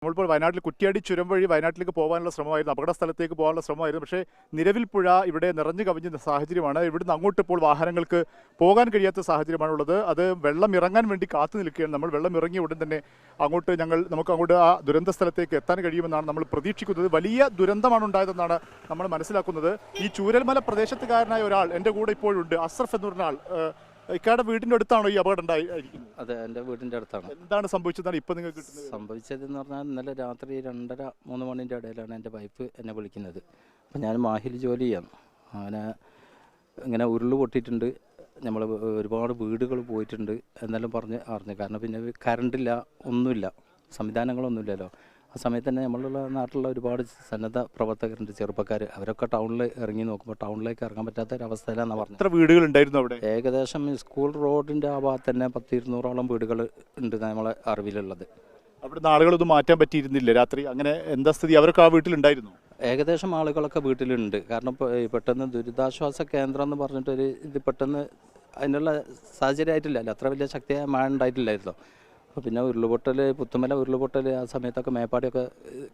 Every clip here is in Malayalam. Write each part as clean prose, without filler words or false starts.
നമ്മളിപ്പോൾ വയനാട്ടിൽ കുറ്റ്യാടി ചുരം വഴി വയനാട്ടിലേക്ക് പോകാനുള്ള ശ്രമമായിരുന്നു, അപകട സ്ഥലത്തേക്ക് പോകാനുള്ള ശ്രമമായിരുന്നു. പക്ഷേ നിലവിൽ പുഴ ഇവിടെ നിറഞ്ഞു കവിഞ്ഞ സാഹചര്യമാണ്. ഇവിടുന്ന് അങ്ങോട്ട് ഇപ്പോൾ വാഹനങ്ങൾക്ക് പോകാൻ കഴിയാത്ത സാഹചര്യമാണുള്ളത്. അത് വെള്ളം ഇറങ്ങാൻ വേണ്ടി കാത്തു നിൽക്കുകയാണ്. നമ്മൾ വെള്ളം ഇറങ്ങിയ ഉടൻ തന്നെ നമുക്ക് അങ്ങോട്ട് ആ ദുരന്ത സ്ഥലത്തേക്ക് എത്താൻ കഴിയുമെന്നാണ് നമ്മൾ പ്രതീക്ഷിക്കുന്നത്. വലിയ ദുരന്തമാണ് ഉണ്ടായതെന്നാണ് നമ്മൾ മനസ്സിലാക്കുന്നത്. ഈ ചൂരൽമല പ്രദേശത്തുകാരനായ ഒരാൾ എൻ്റെ കൂടെ ഇപ്പോഴുണ്ട്, അസ്രഫ് എന്ന് പറഞ്ഞ ആൾ. ഇക്കാടെ വീടിൻ്റെ അടുത്താണോ ഈ അപകടം ഉണ്ടായിരിക്കുന്നത്? അതെ, എൻ്റെ വീടിൻ്റെ അടുത്താണ്. എന്താണ് സംഭവിച്ചതാണ് ഇപ്പം നിങ്ങൾക്ക് കിട്ടുന്നത്? സംഭവിച്ചതെന്ന് പറഞ്ഞാൽ ഇന്നലെ രാത്രി 2:30-3 മണിൻ്റെ ഇടയിലാണ് എൻ്റെ വൈഫ് എന്നെ വിളിക്കുന്നത്. അപ്പം ഞാൻ മാഹിൽ ജോലി ചെയ്യാം. അങ്ങനെ ഇങ്ങനെ ഉരുൾ പൊട്ടിയിട്ടുണ്ട്, നമ്മൾ ഒരുപാട് വീടുകൾ പോയിട്ടുണ്ട് എന്നെല്ലാം അറിഞ്ഞു. കാരണം പിന്നെ കറണ്ടില്ല, ഒന്നുമില്ല, സംവിധാനങ്ങളൊന്നുമില്ലല്ലോ. ആ സമയത്ത് തന്നെ നമ്മളുള്ള നാട്ടിലുള്ള ഒരുപാട് സന്നദ്ധ പ്രവർത്തകരുണ്ട്, ചെറുപ്പക്കാർ. അവരൊക്കെ ടൗണിൽ ഇറങ്ങി നോക്കുമ്പോൾ ടൗണിലേക്ക് ഇറങ്ങാൻ പറ്റാത്ത ഒരു അവസ്ഥയിലാണ് പറഞ്ഞത്. എത്ര വീടുകളുണ്ടായിരുന്നു അവിടെ? ഏകദേശം സ്കൂൾ റോഡിൻ്റെ ആ ഭാഗത്ത് തന്നെ 100-200ഓളം വീടുകൾ ഉണ്ട് നമ്മളെ അറിവിലുള്ളത്. അവിടുന്ന് ആളുകളൊന്നും മാറ്റാൻ പറ്റിയിരുന്നില്ല രാത്രി? അങ്ങനെ എന്താ സ്ഥിതി? അവരൊക്കെ ആ വീട്ടിലുണ്ടായിരുന്നു? ഏകദേശം ആളുകളൊക്കെ വീട്ടിലുണ്ട്. കാരണം പെട്ടെന്ന് ദുരിതാശ്വാസ കേന്ദ്രം എന്ന് പറഞ്ഞിട്ടൊരു ഇത് പെട്ടെന്ന് അതിനുള്ള സാഹചര്യമായിട്ടില്ലല്ലോ, അത്ര വലിയ ശക്തിയായ മഴ ഉണ്ടായിട്ടില്ലായിരുന്നോ. അപ്പോൾ പിന്നെ പുത്തുമല ഉരുളുപൊട്ടൽ ആ സമയത്തൊക്കെ മേപ്പാടിയൊക്കെ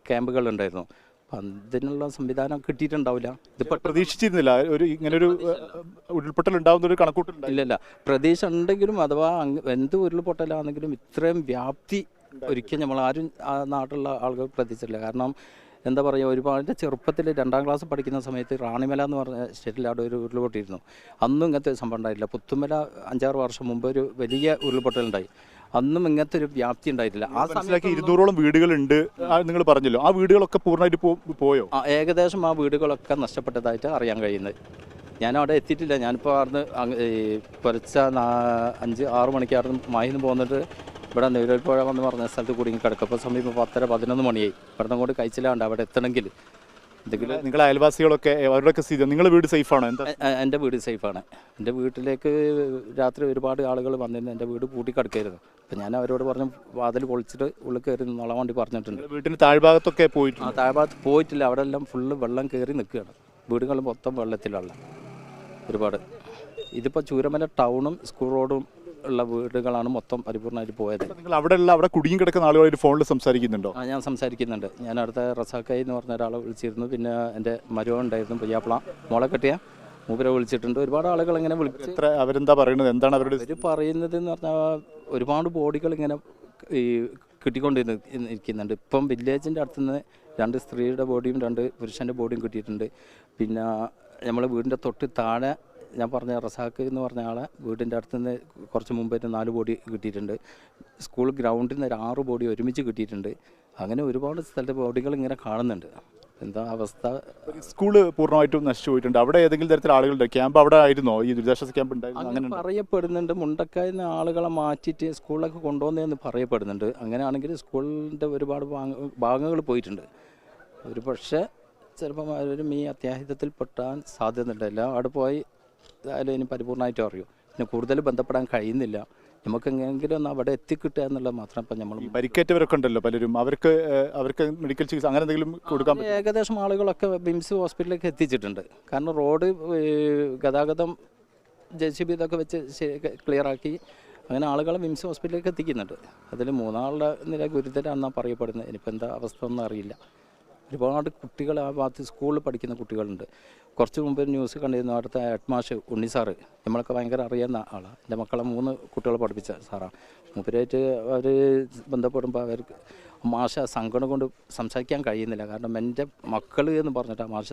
ക്യാമ്പുകളുണ്ടായിരുന്നു. അപ്പം അതിനുള്ള സംവിധാനം കിട്ടിയിട്ടുണ്ടാവില്ല. ഇതിപ്പോൾ പ്രതീക്ഷിച്ചിരുന്നില്ല ഇങ്ങനൊരു ഉരുൾപൊട്ടൽ ഉണ്ടാകുന്നൊരു കണക്കൂട്ടില്ല. ഇല്ലല്ല, പ്രതീക്ഷ ഉണ്ടെങ്കിലും അഥവാ എന്ത് ഉരുൾപൊട്ടലാണെങ്കിലും ഇത്രയും വ്യാപ്തി ഒരിക്കലും നമ്മളാരും ആ നാട്ടിലുള്ള ആളുകൾ പ്രതീക്ഷിച്ചില്ല. കാരണം എന്താ പറയുക, ഒരുപാട് ചെറുപ്പത്തിൽ 2ാം ക്ലാസ് പഠിക്കുന്ന സമയത്ത് റാണിമല എന്ന് പറഞ്ഞ സ്റ്റേറ്റിൽ അവിടെ ഒരു ഉരുൾപൊട്ടിയിരുന്നു. അന്നും ഇങ്ങനത്തെ സംഭവം ഉണ്ടായിട്ടില്ല. പുത്തുമല 5-6 വർഷം മുമ്പ് ഒരു വലിയ ഉരുൾപൊട്ടലുണ്ടായി. അന്നും ഇങ്ങനത്തെ ഒരു വ്യാപ്തി ഉണ്ടായിട്ടില്ല. ആ സമയത്ത് 200ഓളം വീടുകളുണ്ട് നിങ്ങൾ പറഞ്ഞല്ലോ. ആ വീടുകളൊക്കെ പൂർണ്ണമായിട്ട് പോയോ? ഏകദേശം ആ വീടുകളൊക്കെ നഷ്ടപ്പെട്ടതായിട്ട് അറിയാൻ കഴിയുന്നത്. ഞാൻ അവിടെ എത്തിയിട്ടില്ല. ഞാനിപ്പോൾ അവിടുന്ന് പുലർച്ചെ 5-6 മണിക്ക് അവിടുന്ന് മാഹിന്ന് പോന്നിട്ട് ഇവിടെ നെയ്തൽപ്പുഴ എന്ന് പറഞ്ഞ സ്ഥലത്ത് കുടുങ്ങി കിടക്കും. സമയം 10-11 മണിയായി. ഇവിടെ അങ്ങോട്ട് കഴിച്ചില്ലാണ്ട് അവിടെ എത്തണമെങ്കിൽ എന്തെങ്കിലും. നിങ്ങളെ അയൽവാസികളൊക്കെ അവരുടെയൊക്കെ സ്ഥിതി, നിങ്ങളുടെ വീട് സേഫാണോ? എൻ്റെ വീട് സേഫാണ്. എൻ്റെ വീട്ടിലേക്ക് രാത്രി ഒരുപാട് ആളുകൾ വന്നിരുന്നു. എൻ്റെ വീട് പൂട്ടിക്കിടക്കായിരുന്നു. അപ്പം ഞാൻ അവരോട് പറഞ്ഞു വാതിൽ പൊളിച്ചിട്ട് ഉള്ളിൽ കയറി നിന്നോളാൻ വേണ്ടി പറഞ്ഞിട്ടുണ്ട്. വീട്ടിന് താഴ്ഭാഗത്തൊക്കെ പോയിട്ട്? ആ താഴ്ഭാഗത്ത് പോയിട്ടില്ല. അവിടെ എല്ലാം ഫുള്ള് വെള്ളം കയറി നിൽക്കുകയാണ്. വീടുകൾ മൊത്തം വെള്ളത്തിലുള്ള ഒരുപാട്. ഇതിപ്പോൾ ചൂരമല ടൗണും സ്കൂൾ റോഡും ഉള്ള വീടുകളാണ് മൊത്തം പരിപൂർണ്ണമായിട്ട് പോയത്. നിങ്ങൾ അവിടെ കുടുങ്ങി കിടക്കുന്ന ആളുകളായിട്ട് ഫോണിൽ സംസാരിക്കുന്നുണ്ടോ? ഞാൻ സംസാരിക്കുന്നുണ്ട്. ഞാൻ അടുത്ത റസാക്കായി എന്ന് പറഞ്ഞ ഒരാളെ വിളിച്ചിരുന്നു. പിന്നെ എൻ്റെ മരുമകൻ ഉണ്ടായിരുന്നു, പുയ്യാപ്പിള, മോളെ കെട്ടിയ മൂപ്പരെ വിളിച്ചിട്ടുണ്ട്. ഒരുപാട് ആളുകൾ ഇങ്ങനെ വിളിച്ച്. അവരെന്താ പറയുന്നത്? എന്താണ് അവർ പറയുന്നത് എന്ന് പറഞ്ഞാൽ ഒരുപാട് ബോഡികൾ ഇങ്ങനെ ഈ കിട്ടിക്കൊണ്ടിരിക്കുന്നുണ്ട്. ഇപ്പം വില്ലേജിൻ്റെ അടുത്തുനിന്ന് 2 സ്ത്രീയുടെ ബോഡിയും 2 പുരുഷൻ്റെ ബോഡിയും കിട്ടിയിട്ടുണ്ട്. പിന്നെ നമ്മളെ വീടിൻ്റെ തൊട്ട് താഴെ ഞാൻ പറഞ്ഞ റസാക്ക് എന്ന് പറഞ്ഞ ആളെ വീടിൻ്റെ അടുത്തുനിന്ന് കുറച്ച് മുമ്പായിട്ട് 4 ബോഡി കിട്ടിയിട്ടുണ്ട്. സ്കൂൾ ഗ്രൗണ്ടിൽ നിന്ന് 6 ബോഡി ഒരുമിച്ച് കിട്ടിയിട്ടുണ്ട്. അങ്ങനെ ഒരുപാട് സ്ഥലത്തെ ബോഡികൾ ഇങ്ങനെ കാണുന്നുണ്ട്. എന്താ അവസ്ഥ? സ്കൂള് പൂർണ്ണമായിട്ടും നശിച്ചു പോയിട്ടുണ്ട്. അവിടെ ഏതെങ്കിലും തരത്തിൽ ആളുകളുടെ ക്യാമ്പ് അവിടെ ആയിരുന്നോ? ഈ ദുരിതാശ്വാസ ക്യാമ്പ് ഉണ്ടായിരുന്നു? അങ്ങനെ പറയപ്പെടുന്നുണ്ട്. മുണ്ടക്കായിൽ നിന്ന് ആളുകളെ മാറ്റിയിട്ട് സ്കൂളിലൊക്കെ കൊണ്ടുവന്നതെന്ന് പറയപ്പെടുന്നുണ്ട്. അങ്ങനെയാണെങ്കിൽ സ്കൂളിൻ്റെ ഒരുപാട് ഭാഗങ്ങൾ പോയിട്ടുണ്ട്. ഒരു പക്ഷേ ചിലപ്പം അവരും ഈ അത്യാഹിതത്തിൽ പെട്ടാൻ സാധ്യതയുണ്ടല്ല. അവിടെ പോയി അതിൽ ഇനി പരിപൂർണ്ണമായിട്ടും അറിയും. പിന്നെ കൂടുതൽ ബന്ധപ്പെടാൻ കഴിയുന്നില്ല. നമുക്ക് എങ്ങനെയെങ്കിലും ഒന്ന് അവിടെ എത്തിക്കിട്ടുക എന്നുള്ളത് മാത്രം. ഇപ്പം നമ്മൾ പരിക്കേറ്റവരൊക്കെ ഉണ്ടല്ലോ പലരും, അവർക്ക് മെഡിക്കൽ ചികിത്സ അങ്ങനെ എന്തെങ്കിലും കൊടുക്കാൻ? ഏകദേശം ആളുകളൊക്കെ ബിംസ് ഹോസ്പിറ്റലിലേക്ക് എത്തിച്ചിട്ടുണ്ട്. കാരണം റോഡ് ഗതാഗതം JCB ഇതൊക്കെ വെച്ച് ക്ലിയറാക്കി അങ്ങനെ ആളുകളെ ബിംസ് ഹോസ്പിറ്റലിലേക്ക് എത്തിക്കുന്നുണ്ട്. അതിൽ 3 ആളുടെ നില ഗുരുതരാണെന്നാണ് പറയപ്പെടുന്നത്. ഇനിയിപ്പോൾ എന്താ അവസ്ഥ ഒന്നും അറിയില്ല. ഒരുപാട് കുട്ടികൾ ആ ഭാഗത്ത് സ്കൂളിൽ പഠിക്കുന്ന കുട്ടികളുണ്ട്. കുറച്ച് മുമ്പ് ന്യൂസ് കണ്ടിരുന്നു, അവിടുത്തെ ഹെഡ്മാഷ് ഉണ്ണി സാറ്, നമ്മളൊക്കെ ഭയങ്കര അറിയുന്ന ആളാണ്. എൻ്റെ മക്കളെ 3 കുട്ടികളെ പഠിപ്പിച്ച സാറാണ്. മൂപ്പരായിട്ട് അവർ ബന്ധപ്പെടുമ്പോൾ അവർക്ക് മാഷ സങ്കടം കൊണ്ട് സംസാരിക്കാൻ കഴിയുന്നില്ല. കാരണം എൻ്റെ മക്കൾ എന്ന് പറഞ്ഞിട്ട് ആ മാഷ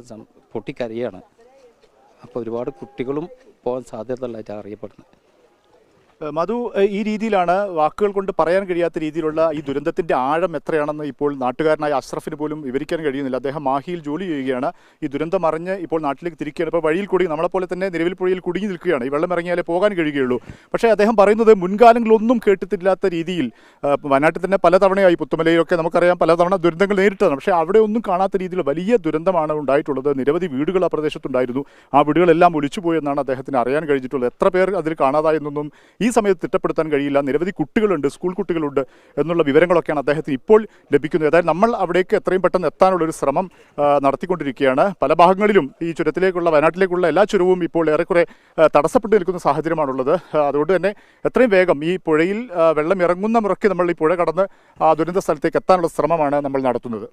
പൊട്ടിക്കരയാണ്. അപ്പോൾ ഒരുപാട് കുട്ടികളും പോകാൻ സാധ്യതയുള്ളതായിട്ടാണ് അറിയപ്പെടുന്നത്. മധു, ഈ രീതിയിലാണ് വാക്കുകൾ കൊണ്ട് പറയാൻ കഴിയാത്ത രീതിയിലുള്ള ഈ ദുരന്തത്തിൻ്റെ ആഴം എത്രയാണെന്ന് ഇപ്പോൾ നാട്ടുകാരനായ അഷ്റഫിന് പോലും വിവരിക്കാൻ കഴിയുന്നില്ല. അദ്ദേഹം മാഹിയിൽ ജോലി ചെയ്യുകയാണ്. ഈ ദുരന്തം അറിഞ്ഞ് ഇപ്പോൾ നാട്ടിലേക്ക് തിരിക്കുകയാണ്. ഇപ്പോൾ വഴിയിൽ കൂടി നമ്മളെപ്പോലെ തന്നെ നിലവിൽ പുഴയിൽ കുടുങ്ങി നിൽക്കുകയാണ്. ഈ വെള്ളം ഇറങ്ങിയാലേ പോകാൻ കഴിയുകയുള്ളൂ. പക്ഷേ അദ്ദേഹം പറയുന്നത് മുൻകാലങ്ങളൊന്നും കേട്ടിട്ടില്ലാത്ത രീതിയിൽ വയനാട്ടിൽ തന്നെ പലതവണയായി, പുത്തുമലയിലൊക്കെ നമുക്കറിയാം പലതവണ ദുരന്തങ്ങൾ നേരിട്ടതാണ്. പക്ഷേ അവിടെ ഒന്നും കാണാത്ത രീതിയിൽ വലിയ ദുരന്തമാണ് ഉണ്ടായിട്ടുള്ളത്. നിരവധി വീടുകൾ ആ പ്രദേശത്തുണ്ടായിരുന്നു. ആ വീടുകളെല്ലാം ഒലിച്ചുപോയെന്നാണ് അദ്ദേഹത്തിന് അറിയാൻ കഴിഞ്ഞിട്ടുള്ളത്. എത്ര പേർ അതിൽ കാണാതായെന്നൊന്നും ഈ സമയത്ത് തിട്ടപ്പെടുത്താൻ കഴിയില്ല. നിരവധി കുട്ടികളുണ്ട്, സ്കൂൾ കുട്ടികളുണ്ട് എന്നുള്ള വിവരങ്ങളൊക്കെയാണ് അദ്ദേഹത്തിന് ഇപ്പോൾ ലഭിക്കുന്നത്. അതായത് നമ്മൾ അവിടേക്ക് എത്രയും പെട്ടെന്ന് എത്താനുള്ള ഒരു ശ്രമം നടത്തിക്കൊണ്ടിരിക്കുകയാണ്. പല ഭാഗങ്ങളിലും ഈ ചുരത്തിലേക്കുള്ള വയനാട്ടിലേക്കുള്ള എല്ലാ ചുരവും ഇപ്പോൾ ഏറെക്കുറെ തടസ്സപ്പെട്ട് നിൽക്കുന്ന സാഹചര്യമാണുള്ളത്. അതുകൊണ്ട് തന്നെ എത്രയും വേഗം ഈ പുഴയിൽ വെള്ളം ഇറങ്ങുന്ന മുറയ്ക്ക് നമ്മൾ ഈ പുഴ കടന്ന് ആ ദുരന്ത സ്ഥലത്തേക്ക് എത്താനുള്ള ശ്രമമാണ് നമ്മൾ നടത്തുന്നത്.